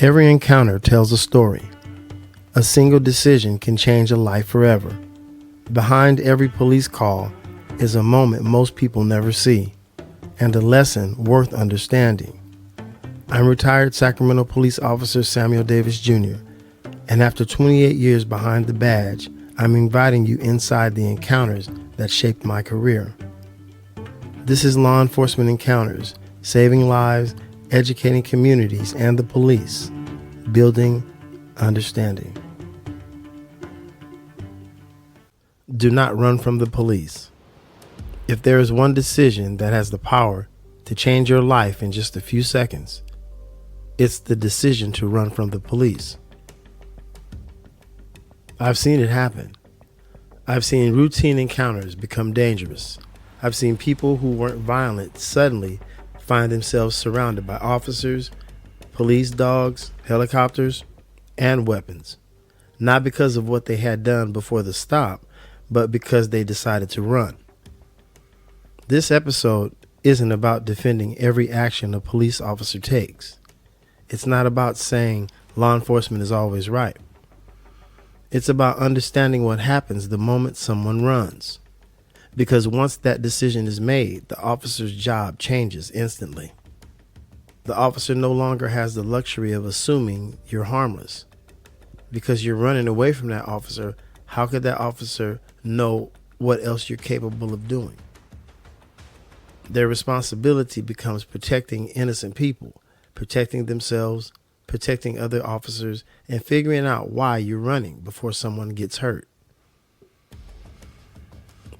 Every encounter tells a story. A single decision can change a life forever. Behind every police call is a moment most people never see, and a lesson worth understanding. I'm retired Sacramento police officer Samuel Davis Jr., and after 28 years behind the badge, I'm inviting you inside the encounters that shaped my career. This is Law Enforcement Encounters, saving lives, educating communities and the police, building understanding. Do not run from the police. If there is one decision that has the power to change your life in just a few seconds, it's the decision to run from the police. I've seen it happen. I've seen routine encounters become dangerous. I've seen people who weren't violent suddenly find themselves surrounded by officers, police dogs, helicopters, and weapons. Not because of what they had done before the stop, but because they decided to run. This episode isn't about defending every action a police officer takes. It's not about saying law enforcement is always right. It's about understanding what happens the moment someone runs. Because once that decision is made, the officer's job changes instantly. The officer no longer has the luxury of assuming you're harmless. Because you're running away from that officer, how could that officer know what else you're capable of doing? Their responsibility becomes protecting innocent people, protecting themselves, protecting other officers, and figuring out why you're running before someone gets hurt.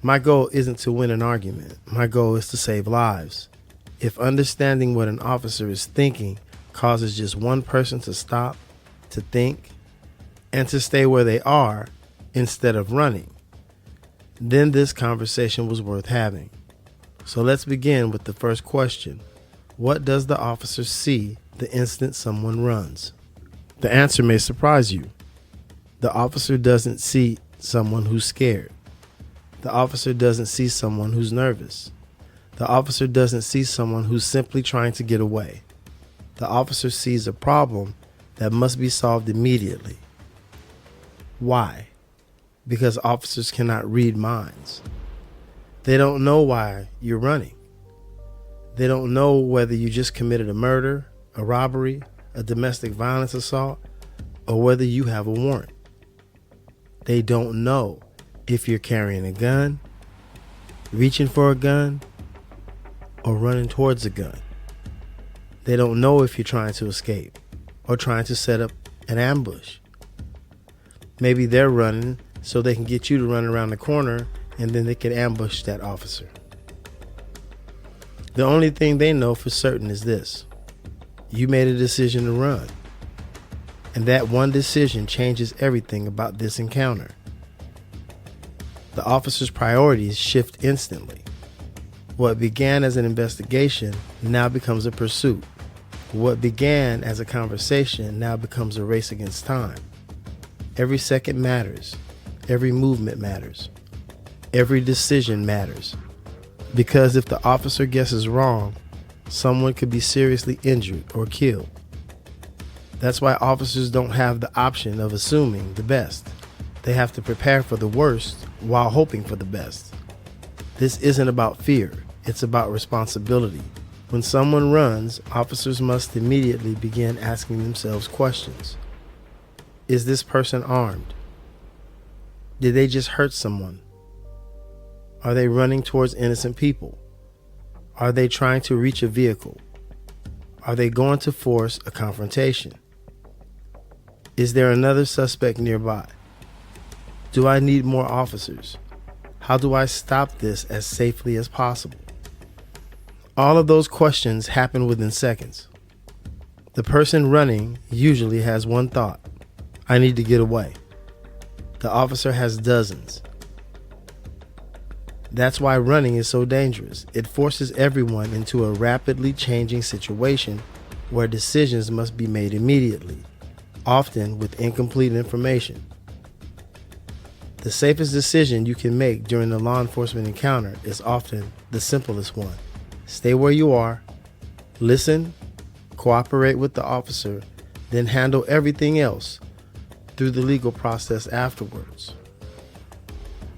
My goal isn't to win an argument. My goal is to save lives. If understanding what an officer is thinking causes just one person to stop, to think, and to stay where they are instead of running, then this conversation was worth having. So let's begin with the first question. What does the officer see the instant someone runs? The answer may surprise you. The officer doesn't see someone who's scared. The officer doesn't see someone who's nervous. The officer doesn't see someone who's simply trying to get away. The officer sees a problem that must be solved immediately. Why? Because officers cannot read minds. They don't know why you're running. They don't know whether you just committed a murder, a robbery, a domestic violence assault, or whether you have a warrant. They don't know if you're carrying a gun, reaching for a gun, or running towards a gun. They don't know if you're trying to escape or trying to set up an ambush. Maybe they're running so they can get you to run around the corner and then they can ambush that officer. The only thing they know for certain is this: you made a decision to run. And that one decision changes everything about this encounter. The officer's priorities shift instantly. What began as an investigation now becomes a pursuit. What began as a conversation now becomes a race against time. Every second matters. Every movement matters. Every decision matters. Because if the officer guesses wrong, someone could be seriously injured or killed. That's why officers don't have the option of assuming the best. They have to prepare for the worst while hoping for the best. This isn't about fear, it's about responsibility. When someone runs, officers must immediately begin asking themselves questions. Is this person armed? Did they just hurt someone? Are they running towards innocent people? Are they trying to reach a vehicle? Are they going to force a confrontation? Is there another suspect nearby? Do I need more officers? How do I stop this as safely as possible? All of those questions happen within seconds. The person running usually has one thought: I need to get away. The officer has dozens. That's why running is so dangerous. It forces everyone into a rapidly changing situation where decisions must be made immediately, often with incomplete information. The safest decision you can make during a law enforcement encounter is often the simplest one. Stay where you are, listen, cooperate with the officer, then handle everything else through the legal process afterwards.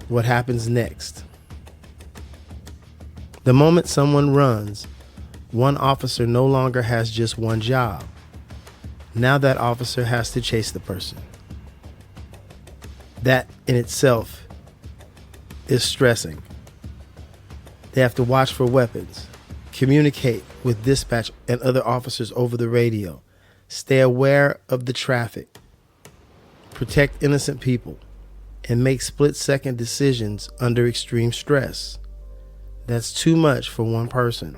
What happens next? The moment someone runs, one officer no longer has just one job. Now that officer has to chase the person. That in itself is stressing. They have to watch for weapons, communicate with dispatch and other officers over the radio, stay aware of the traffic, protect innocent people, and make split-second decisions under extreme stress. That's too much for one person.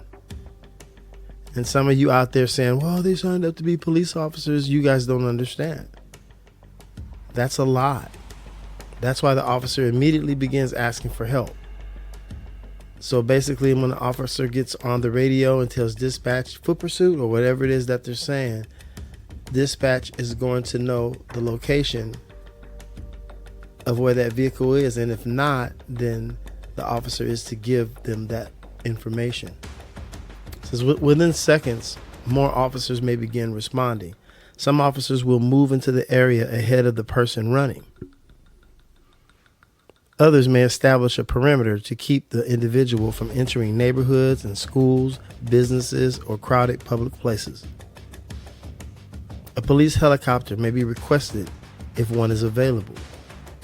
And some of you out there saying, well, they signed up to be police officers. You guys don't understand. That's a lie. That's why the officer immediately begins asking for help. So basically, when the officer gets on the radio and tells dispatch foot pursuit or whatever it is that they're saying, dispatch is going to know the location of where that vehicle is. And if not, then the officer is to give them that information. It says within seconds, more officers may begin responding. Some officers will move into the area ahead of the person running. Others may establish a perimeter to keep the individual from entering neighborhoods and schools, businesses, or crowded public places. A police helicopter may be requested if one is available.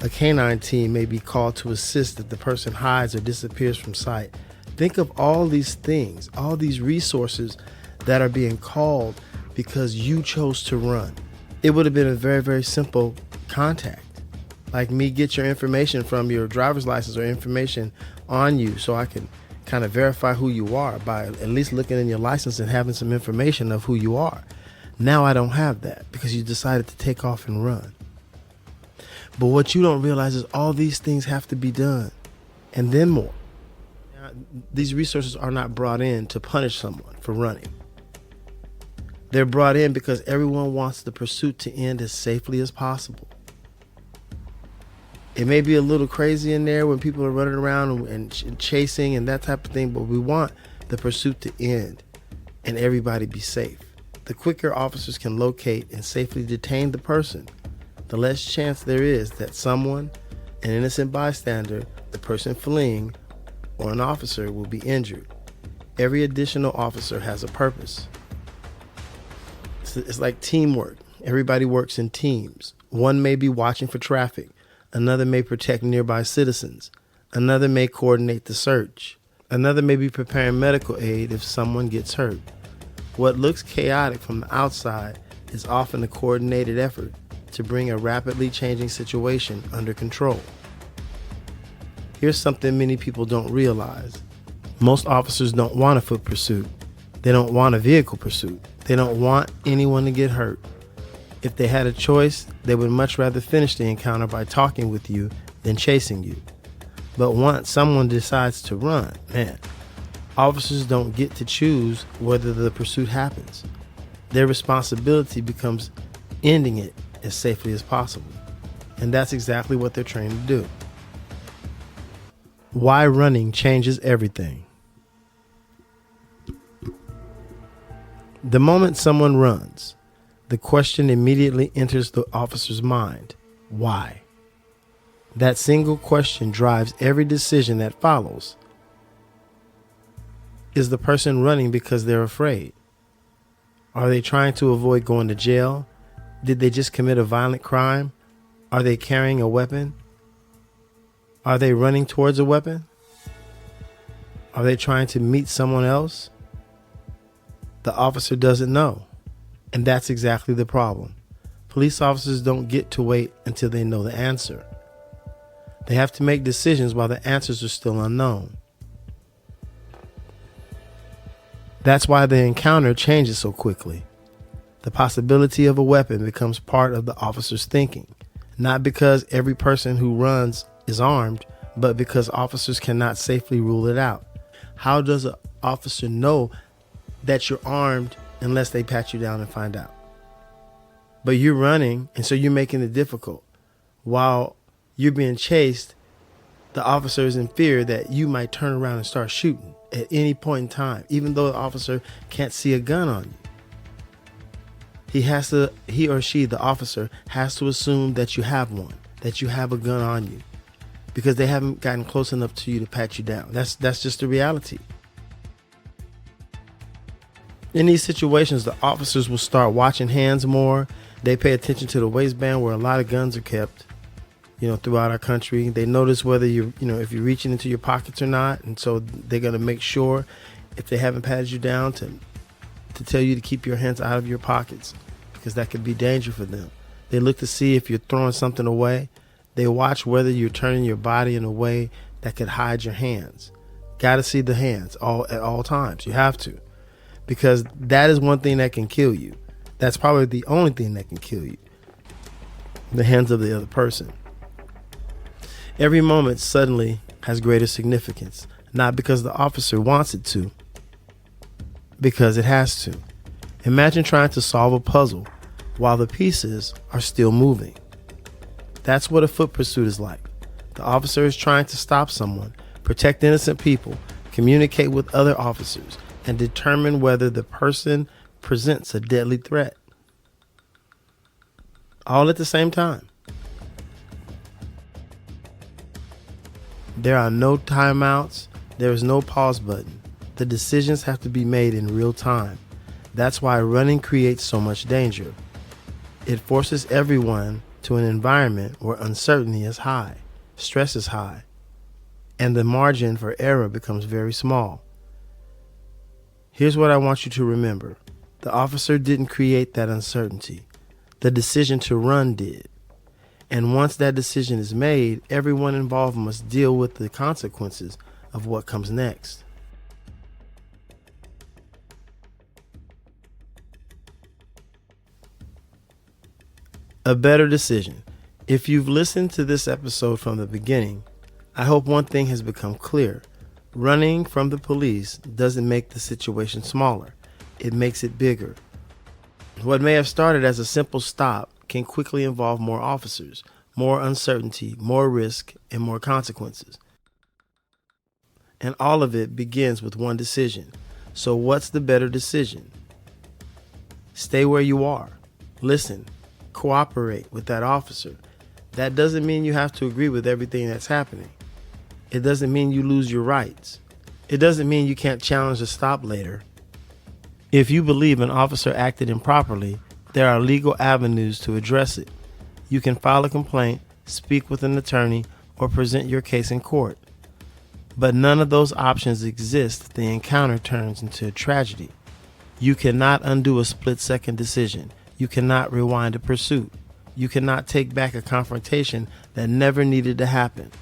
A canine team may be called to assist if the person hides or disappears from sight. Think of all these things, all these resources that are being called because you chose to run. It would have been a very, very simple contact. Like me, get your information from your driver's license or information on you so I can kind of verify who you are by at least looking in your license and having some information of who you are. Now I don't have that because you decided to take off and run. But what you don't realize is all these things have to be done and then more. Now, these resources are not brought in to punish someone for running. They're brought in because everyone wants the pursuit to end as safely as possible. It may be a little crazy in there when people are running around and chasing and that type of thing, but we want the pursuit to end and everybody be safe. The quicker officers can locate and safely detain the person, the less chance there is that someone, an innocent bystander, the person fleeing, or an officer will be injured. Every additional officer has a purpose. It's like teamwork. Everybody works in teams. One may be watching for traffic. Another may protect nearby citizens. Another may coordinate the search. Another may be preparing medical aid if someone gets hurt. What looks chaotic from the outside is often a coordinated effort to bring a rapidly changing situation under control. Here's something many people don't realize. Most officers don't want a foot pursuit. They don't want a vehicle pursuit. They don't want anyone to get hurt. If they had a choice, they would much rather finish the encounter by talking with you than chasing you. But once someone decides to run, officers don't get to choose whether the pursuit happens. Their responsibility becomes ending it as safely as possible. And that's exactly what they're trained to do. Why running changes everything. The moment someone runs, the question immediately enters the officer's mind. Why? That single question drives every decision that follows. Is the person running because they're afraid? Are they trying to avoid going to jail? Did they just commit a violent crime? Are they carrying a weapon? Are they running towards a weapon? Are they trying to meet someone else? The officer doesn't know. And that's exactly the problem. Police officers don't get to wait until they know the answer. They have to make decisions while the answers are still unknown. That's why the encounter changes so quickly. The possibility of a weapon becomes part of the officer's thinking, not because every person who runs is armed, but because officers cannot safely rule it out. How does an officer know that you're armed unless they pat you down and find out? But you're running, and so you're making it difficult. While you're being chased, the officer is in fear that you might turn around and start shooting at any point in time, even though the officer can't see a gun on you. he or she, the officer, has to assume that you have one, that you have a gun on you, because they haven't gotten close enough to you to pat you down. That's just the reality. In these situations, the officers will start watching hands more. They pay attention to the waistband where a lot of guns are kept, throughout our country. They notice whether if you're reaching into your pockets or not. And so they're going to make sure, if they haven't patted you down, to tell you to keep your hands out of your pockets, because that could be danger for them. They look to see if you're throwing something away. They watch whether you're turning your body in a way that could hide your hands. Got to see the hands at all times. You have to. Because that is one thing that can kill you. That's probably the only thing that can kill you. The hands of the other person. Every moment suddenly has greater significance. Not because the officer wants it to, because it has to. Imagine trying to solve a puzzle while the pieces are still moving. That's what a foot pursuit is like. The officer is trying to stop someone, protect innocent people, communicate with other officers, and determine whether the person presents a deadly threat. All at the same time. There are no timeouts. There is no pause button. The decisions have to be made in real time. That's why running creates so much danger. It forces everyone to an environment where uncertainty is high, stress is high, and the margin for error becomes very small. Here's what I want you to remember. The officer didn't create that uncertainty. The decision to run did. And once that decision is made, everyone involved must deal with the consequences of what comes next. A better decision. If you've listened to this episode from the beginning, I hope one thing has become clear. Running from the police doesn't make the situation smaller. It makes it bigger. What may have started as a simple stop can quickly involve more officers, more uncertainty, more risk, and more consequences. And all of it begins with one decision. So what's the better decision? Stay where you are. Listen. Cooperate with that officer. That doesn't mean you have to agree with everything that's happening. It doesn't mean you lose your rights. It doesn't mean you can't challenge a stop later. If you believe an officer acted improperly, there are legal avenues to address it. You can file a complaint, speak with an attorney, or present your case in court. But none of those options exist if the encounter turns into a tragedy. You cannot undo a split-second decision. You cannot rewind a pursuit. You cannot take back a confrontation that never needed to happen.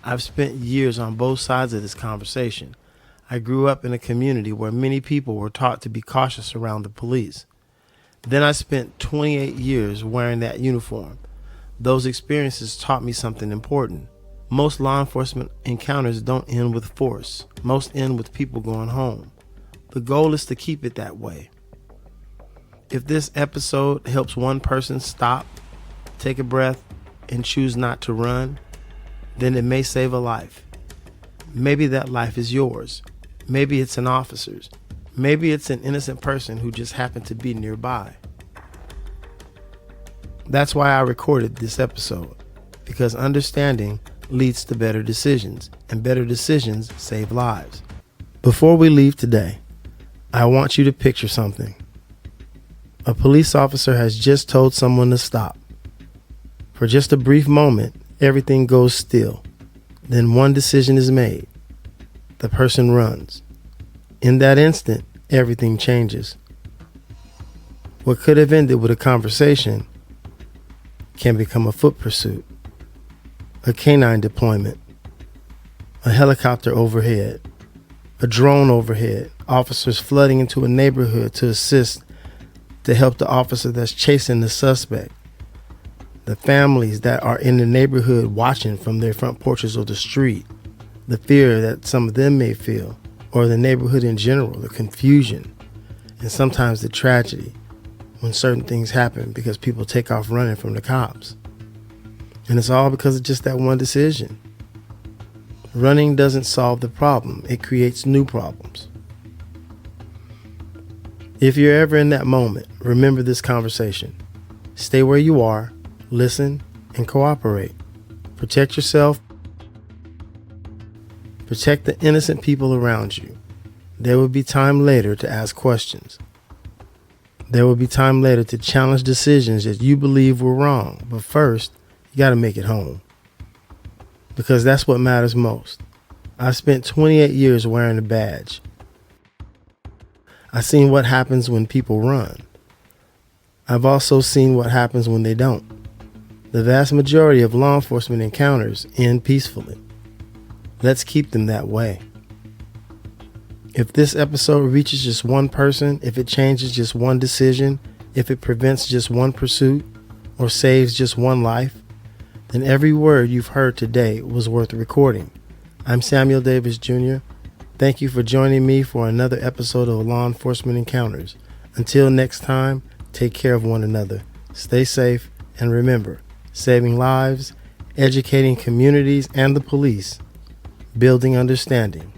I've spent years on both sides of this conversation. I grew up in a community where many people were taught to be cautious around the police. Then I spent 28 years wearing that uniform. Those experiences taught me something important. Most law enforcement encounters don't end with force. Most end with people going home. The goal is to keep it that way. If this episode helps one person stop, take a breath, and choose not to run, then it may save a life. Maybe that life is yours. Maybe it's an officer's. Maybe it's an innocent person who just happened to be nearby. That's why I recorded this episode, because understanding leads to better decisions, and better decisions save lives. Before we leave today, I want you to picture something. A police officer has just told someone to stop. For just a brief moment, everything goes still. Then one decision is made. The person runs. In that instant, everything changes. What could have ended with a conversation can become a foot pursuit, a canine deployment, a helicopter overhead, a drone overhead, officers flooding into a neighborhood to assist, to help the officer that's chasing the suspect, the families that are in the neighborhood watching from their front porches or the street, the fear that some of them may feel, or the neighborhood in general, the confusion, and sometimes the tragedy when certain things happen because people take off running from the cops. And it's all because of just that one decision. Running doesn't solve the problem. It creates new problems. If you're ever in that moment, remember this conversation. Stay where you are, listen, and cooperate. Protect yourself. Protect the innocent people around you. There will be time later to ask questions. There will be time later to challenge decisions that you believe were wrong. But first, you got to make it home. Because that's what matters most. I spent 28 years wearing a badge. I've seen what happens when people run. I've also seen what happens when they don't. The vast majority of law enforcement encounters end peacefully. Let's keep them that way. If this episode reaches just one person, if it changes just one decision, if it prevents just one pursuit, or saves just one life, then every word you've heard today was worth recording. I'm Samuel Davis Jr. Thank you for joining me for another episode of Law Enforcement Encounters. Until next time, take care of one another, stay safe, and remember, saving lives, educating communities and the police, building understanding.